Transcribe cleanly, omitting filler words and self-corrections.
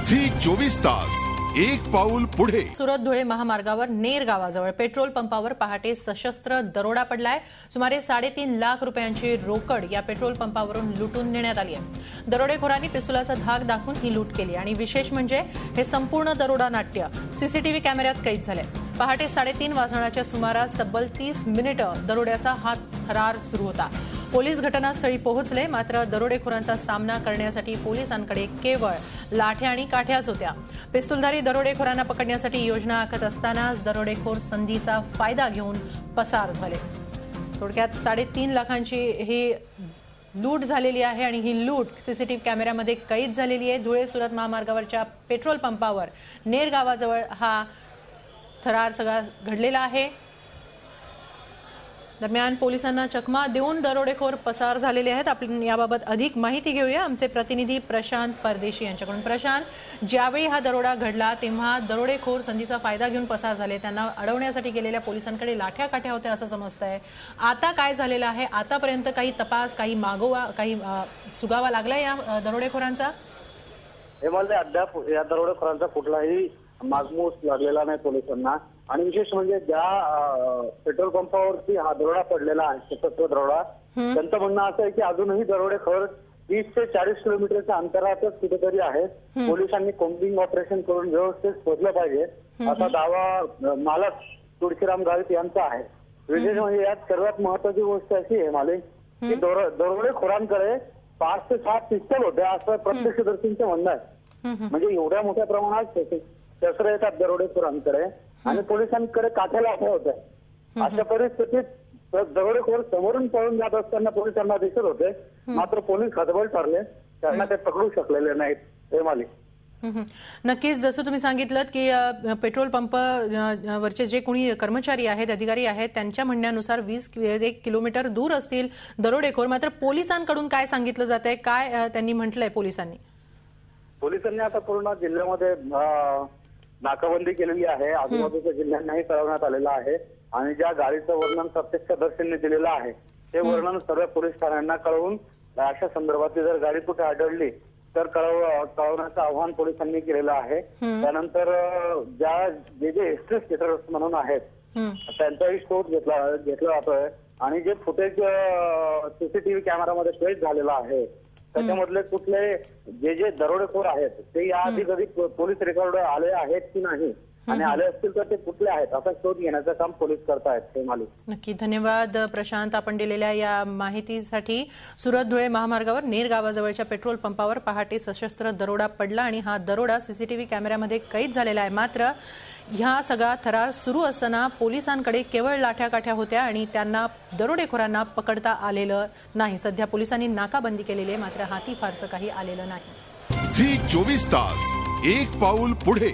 Zee 24 तास एक पाऊल पुढे। सुरत धुळे महामार्गावर नेर गावाजवळ पेट्रोल पंपावर पहाटे सशस्त्र दरोडा पडलाय। सुमारे 3.5 लाख रुपयांची रोकड या पेट्रोल पंपावरून लुटून नेण्यात आली आहे। दरोडेखोरांनी पिस्तुलाचा धाक दाखवून ही लूट केली आणि विशेष म्हणजे हे संपूर्ण दरोडा नाट्य सीसीटीव्ही कॅमेऱ्यात कैद झाले। पहाटे 3:30 वाजण्याच्या सुमारास तब्बल 30 मिनिटं दरोड्याचा हा थरार सुरू होता। पोलीस घटनास्थळी पोहोचले, मात्र दरोडेखोरांचा सामना करण्यासाठी पोलिसांकडे केवळ लाठ्या आणि काठ्याच होत्या। पिस्तुलधारी दरोडेखोरांना पकडण्यासाठी योजना आखत असतानाच दरोडेखोर संधीचा फायदा घेऊन पसार झाले। थोडक्यात 3.5 लाखांची ही लूट झालेली आहे आणि ही लूट सीसीटीव्ही कॅमेऱ्यामध्ये कैद झालेली आहे। धुळे सुरत महामार्गावरच्या पेट्रोल पंपावर नेर गावाजवळ हा थरार सगळा घडलेला आहे। दरम्यान पोलिसांना चकमा देऊन दरोडेखोर पसार झालेले आहेत। आपण याबाबत अधिक माहिती घेऊया आमचे प्रतिनिधी प्रशांत परदेशी यांच्याकडून। प्रशांत, ज्यावेळी हा दरोडा घडला तेव्हा दरोडेखोर संधीचा फायदा घेऊन पसार झाले, त्यांना अडवण्यासाठी गेलेल्या पोलिसांकडे लाठ्या काठ्या होत्या असं समजतंय। आता काय झालेलं आहे? आतापर्यंत काही तपास, काही मागोवा, काही सुगावा लागला या दरोडेखोरांचा? मला अद्याप या दरोडेखोरांचा कुठलाही मागमूस लागलेला नाही पोलिसांना। आणि विशेष म्हणजे ज्या पेट्रोल पंपावरती हा दरोडा पडलेला आहे, सशस्त्र दरोडा, त्यांचं म्हणणं असं आहे की अजूनही दरोडेखोर 30 ते 40 किलोमीटरच्या अंतरातच कुठेतरी आहेत। पोलिसांनी कोम्बिंग ऑपरेशन करून व्यवस्थित शोधलं पाहिजे असा दावा मालक तुळशीराम गावित यांचा आहे। विशेष म्हणजे यात सर्वात महत्वाची गोष्ट अशी आहे मालिक की दरोडेखोरांकडे 5 ते 7 पिस्तल होते असं प्रत्यक्षदर्शींचं म्हणणं आहे। म्हणजे एवढ्या मोठ्या प्रमाणात शस्त्र येतात दरोडेखोरांकडे आणि पोलिसांकडे काठ्याला होत्या। अशा परिस्थितीत दरोडेखोर समोरून पळून जात असताना पोलिसांना दिसत होते, मात्र पोलीस हतबल ठरले, त्यांना ते पकडू शकलेले नाहीत। हे मालिक नक्कीच जसं तुम्ही सांगितलं की पेट्रोल पंप वरचे जे कोणी कर्मचारी आहेत, अधिकारी आहेत, त्यांच्या म्हणण्यानुसार 20 किलोमीटर दूर असतील दरोडेखोर, मात्र पोलिसांकडून काय सांगितलं जातंय, काय त्यांनी म्हटलंय? पोलिसांनी आता पूर्ण जिल्ह्यामध्ये नाकाबंदी केलेली आहे। आजूबाजूच्या जिल्ह्यांनाही कळवण्यात आलेलं आहे आणि ज्या गाडीचं वर्णन प्रत्यक्षदर्शींनी दिलेलं आहे ते वर्णन सर्व पोलीस ठाण्यांना कळवून अशा संदर्भातली जर गाडी कुठे आढळली तर कळवण्याचं आव्हान पोलिसांनी केलेलं आहे। त्यानंतर जे हिस्ट्री स्टेटर्स म्हणून आहेत त्यांचाही शोध घेतला जातोय आणि जे फुटेज सीसीटीव्ही कॅमेरामध्ये कैद झालेला आहे त्याच्यामधले कुठले जे दरोडेखोर आहेत ते याआधी कधी पोलीस रेकॉर्ड आले आहेत की नाही आणि आले असतील तर ते कुठले आहेत असा शोध घेण्याचं काम पोलीस करतायत। हे मालिक नक्की धन्यवाद प्रशांत, आपण दिलेल्या या माहितीसाठी। सुरत धुळे महामार्गावर नेर गावाजवळच्या पेट्रोल पंपावर पहाटे सशस्त्र दरोडा पडला आणि हा दरोडा सीसीटीव्ही कॅमेऱ्यामध्ये कैद झालेला आहे। मात्र ह्या सगळा थरार सुरू असताना पोलिसांकडे केवळ लाठ्याकाठ्या होत्या आणि त्यांना दरोडेखोरांना पकडता आलेलं नाही। सध्या पोलिसांनी नाकाबंदी केलेली आहे, मात्र हाती फारसं काही आलेलं नाही। झी 24 तास एक पाऊल पुढे।